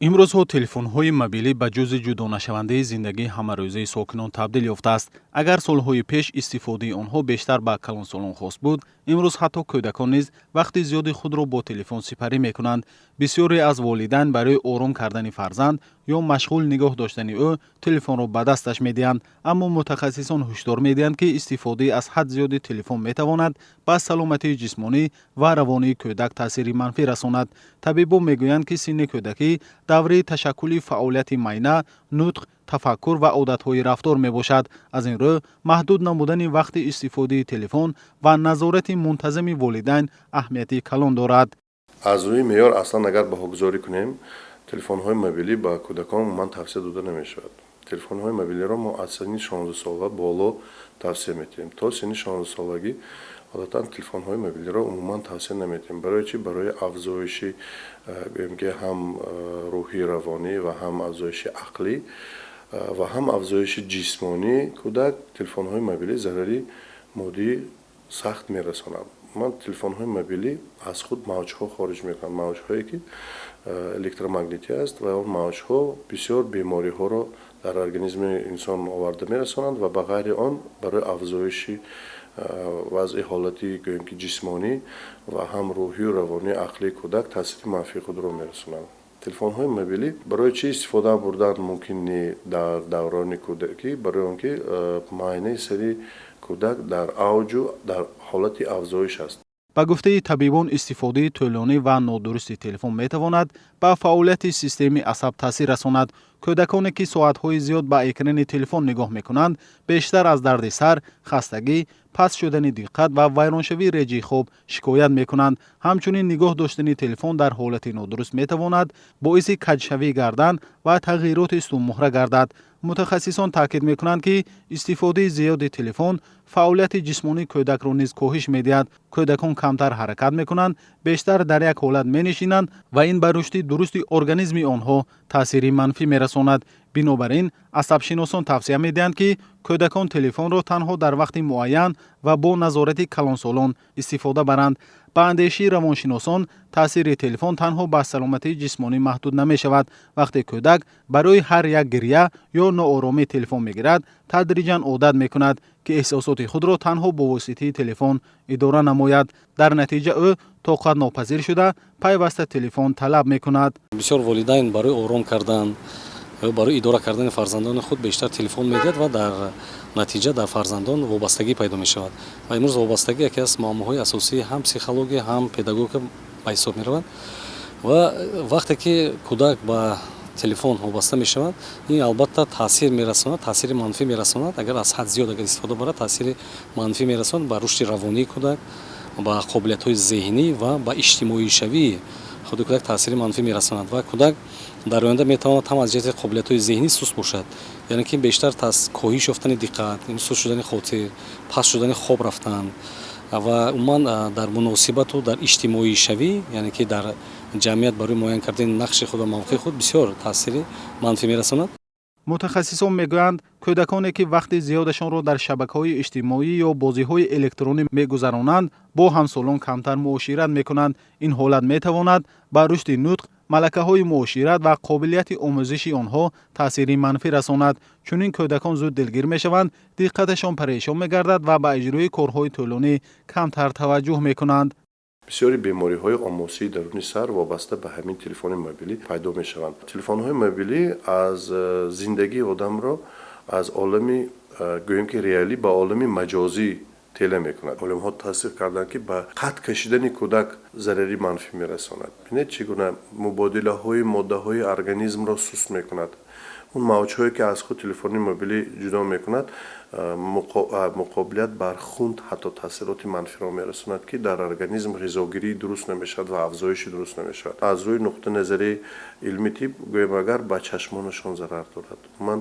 имрӯзҳо телефонҳои мобилӣ ба ҷузъи ҷудонашавандаи зиндагии ҳамарӯзаи сокинон табдил ёфтааст. Агар солҳои пеш истифодаи онҳо бештар ба калонсолон хос буд, имрӯз ҳатто кӯдакон низ вақти зиёди худро бо телефон сипарӣ мекунанд. бисёре аз волидайн барои ором кардани фарзанд ё машғул нигоҳ доштани ӯ телефонро ба дасташ медиҳанд. Аммо мутахассисон ҳушдор медиҳанд, ки истифодаи аз ҳад зиёди телефон метавонад ба саломатии ҷисмонӣ ва равонии кӯдак таъсири манфӣ расонад. табибон мегӯянд, ки синни кӯдакӣ давраи ташаккули фаъолияти майна, нутқ, тафаккур ва одатҳои рафтор мебошад. аз ин рӯ маҳдуд намудани вақти истифодаи телефон ва назорати мунтазами волидайн аҳамияти калон дорад. аз рӯи меъёр аслан агар баҳогузорӣ кунем, телефонҳои мобилӣ ба кӯдакон умуман тавсия дода намешавад. телефонҳои мобилиро мо аз синни 16 сола боло тавсия метиҳем. то синни 16 солагӣ одатан телефонҳои мобилиро умуман тавсия наметиҳем. барои чӣ? барои афзоиши гӯем ки ҳам рӯҳӣ равонӣ ва ҳам афзоиши ақлӣ ва ҳам афзоиши ҷисмонӣ кӯдак телефонҳои мобилӣ зарари моддӣ сахт мерасонад. ман телефонҳои мобилӣ аз худ мавҷҳо хориҷ мекунанд, мавҷҳое ки электромагнитӣ аст ва он мавҷҳо бисёр бемориҳоро дар организми инсон оварда мерасонанд ва ба ғайри он барои афзоиши вазъи ҳолати гӯем ки ҷисмонӣ ва ҳам рӯҳию равонии ақлии кӯдак таъсири манфии худро мерасонанд. телефонҳои мобилӣ барои чӣ истифода бурдан мумкин не дар даврони кӯдакӣ? барои он ки маънаи сари кӯдак дар авҷу дар ҳолати афзоиш аст. ба гуфтаи табибон, истифодаи тӯлонӣ ва нодурусти телефон метавонад ба фаъолияти системаи асаб таъсир расонад. кӯдаконе ки соатҳои зиёд ба экрани телефон нигоҳ мекунанд, бештар аз дарди сар, хастагӣ, паст шудани диққат ва вайроншавии реҷаи хоб шикоят мекунанд. ҳамчунин нигоҳ доштани телефон дар ҳолати нодуруст метавонад боиси каҷшавии гардан ва тағйироти стуммӯҳра гардад. мутахассисон таъкид мекунанд, ки истифодаи зиёди телефон фаъолияти ҷисмонии кӯдакро низ коҳиш медиҳад. кӯдакон камтар ҳаракат мекунанд, бештар дар як ҳолат менишинанд ва ин ба рушди дурусти организми онҳо таъсири манфӣ мерасонад. бинобар ин асабшиносон тавсия медиҳанд, ки кӯдакон телефонро танҳо дар вақти муайян ва бо назорати калонсолон истифода баранд. ба андешии равоншиносон, таъсири телефон танҳо ба саломатии ҷисмонӣ маҳдуд намешавад. вақте кӯдак барои ҳар як гирья ё нооромӣ телефон мегирад, тадриҷан одат мекунад, ки эҳсосоти худро танҳо бо воситаи телефон идора намояд. дар натиҷа ӯ тоқатнопазир шуда пайваста телефон талаб мекунад. бисёр волидайн барои ором кардан барои идора кардани фарзандони худ бештар телефон медиҳад ва дар натиҷа дар фарзандон вобастагӣ пайдо мешавад. ва имрӯз вобастагӣ яке аз муаммоҳои асосии ҳам психология, ҳам педагогика ба ҳисоб меравад. ва вақте ки кӯдак ба телефон вобаста мешавад, ин албатта таъсир мерасонад, таъсири манфӣ мерасонад. агар аз ҳад зиёд агар истифода барад, таъсири манфӣ мерасонад ба рушди равонии кӯдак, ба қобилиятҳои зеҳнӣ ва ба иҷтимоишавии худи кӯдак таъсири манфӣ мерасонад. ва кӯдак дар оянда метавонад ҳам аз ҷиҳати қобилиятҳои зеҳнӣ суст бошад, яъне ки бештар коҳиш ёфтани диққат, суст шудани хотир, паст шудани хоб рафтан ва умуман дар муносибату дар иҷтимоишавӣ, яъне ки дар ҷамъият барои муайян кардани нақши худ ва мавқеи худ бисёр таъсири манфӣ мерасонад. мутахассисон мегӯянд, кӯдаконе ки вақти зиёдашонро дар шабакаҳои иҷтимоӣ ё бозиҳои электронӣ мегузаронанд, бо ҳамсолон камтар муошират мекунанд. ин ҳолат метавонад ба рушди нутқ, малакаҳои муошират ва қобилияти омӯзиши онҳо таъсири манфӣ расонад. чунин кӯдакон зуд дилгир мешаванд, диққаташон парешон мегардад ва ба иҷрои корҳои тӯлонӣ камтар таваҷҷӯҳ мекунанд. бисёри бемориҳои омосии даруни сар вобаста ба ҳамин телефони мобилӣ пайдо мешаванд. телефонҳои мобилӣ аз зиндагии одамро аз олами гӯем ки реалӣ ба олами маҷозӣ тела мекунад. олимҳо таҳсиқ карданд, ки ба қад кашидани кӯдак зарари манфӣ мерасонад. бинед чӣ гуна мубодилаҳои моддаҳои организмро суст мекунад. اون موجهایی که از خود تلفنی موبیلی جدا میکند مقابلیت بر خوند حتی تاثیرات منفی را میرساند که در ارگانیسم غذاگیری درست نمیشد و افزایش درست نمیشد. از روی نقطه نظری علمی تیپ گویم اگر به چشمانشان ضرر دارد. من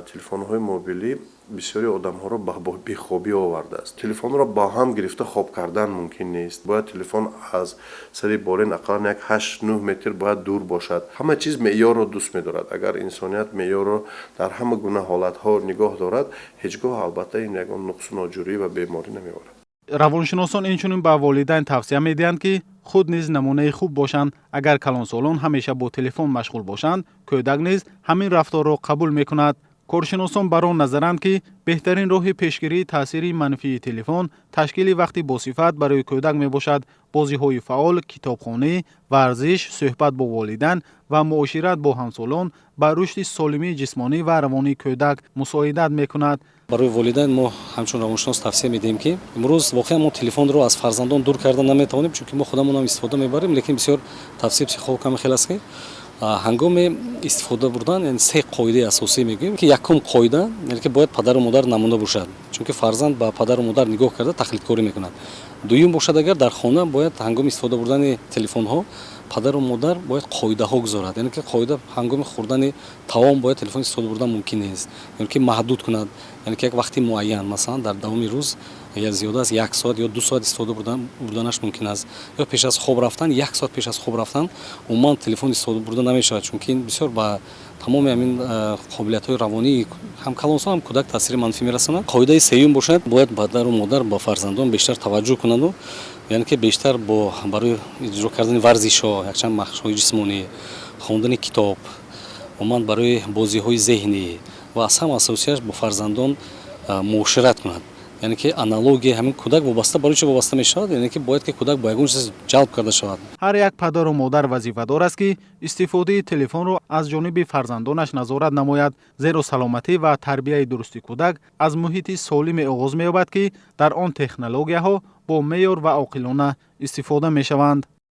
تلفن های موبیلی بسیاری آدم ها را به بیخوابی آورده است. تلفن را با هم گرفته خواب کردن ممکن نیست. باید تلفن از سری بالین اقلا یک 8-9 متر باید دور باشد. همه چیز معیار را دوست می‌دارد. اگر انسانیت معیار را در همه گونه حالت ها نگاه دارد، هیچگاه البته این یک نقص ناجوری و بیماری نمی‌آورد. равоншиносон инчунин ба волидайн тавсия медиҳанд ки худ низ намунаи хуб бошанд. Агар калонсолон ҳамеша бо телефон машғул бошанд, кӯдак низ ҳамин рафторро қабул мекунад. коршиносон бар он назаранд ки беҳтарин роҳи пешгирии таъсири манфии телефон ташкили вақти босифат барои кӯдак мебошад. бозиҳои фаъол, китобхонӣ, варзиш, суҳбат бо волидайн ва муошират бо ҳамсолон ба рушди солимии ҷисмонӣ ва равонии кӯдак мусоидат мекунад. барои волидайн мо ҳамчун равоншинос тавсия медиҳем ки имрӯз воқеан мо телефонро аз фарзандон дур карда наметавонем, чунки мо худамонам истифода мебарем, лекин бисёр тавсия психологам хел аст ки ҳангоми истифода бурдан, яъне се қоидаи асосӣ мегӯем ки якум қоида, яъне ки бояд падару модар намуна бошад, чунки фарзанд ба падару модар нигоҳ карда тақлидкорӣ мекунад. дуюм бошад, агар дар хона бояд ҳангоми истифода бурдани телефонҳо падару модар бояд қоидаҳо гузорад, яъне ки қоида ҳангоми хӯрдани таом бояд телефон истифода бурдан мумкин нест, яъне ки маҳдуд кунад, яъне ки як вақти муайян, масалан дар давоми рӯз я зиёда аз 1 соат ё 2 соат истифода бурданаш мумкин аст, ё пеш аз хоб рафтан 1 соат пеш аз хоб рафтан умуман телефон истифода бурда намешавад, чунки бисёр ба тамоми ҳамин қобилиятҳои равонии ҳам калонсон ҳам кӯдак таъсири манфӣ мерасонад. қоидаи сеюм бошад, бояд падару модар ба фарзандон бештар таваҷҷӯҳ кунанду, яъне ки бештар барои иҷро кардани варзишҳо, якчанд машқҳои ҷисмонӣ, хондани китоб, умуман барои бозиҳои зеҳнӣ ва аз ҳама асосияш бо фарзандон муошират кунад. яъне ки аналогия ҳамин кӯдак вобаста барои чӣ вобаста мешавад, яъне ки бояд ки кӯдак ба ягон чиз ҷалб карда шавад. ҳар як падару модар вазифадор аст ки истифодаи телефонро аз ҷониби фарзандонаш назорат намояд, зеро саломатӣ ва тарбияи дурусти кӯдак аз муҳити солиме оғоз меёбад ки дар он технологияҳо бо меъёр ва оқилона истифода мешаванд.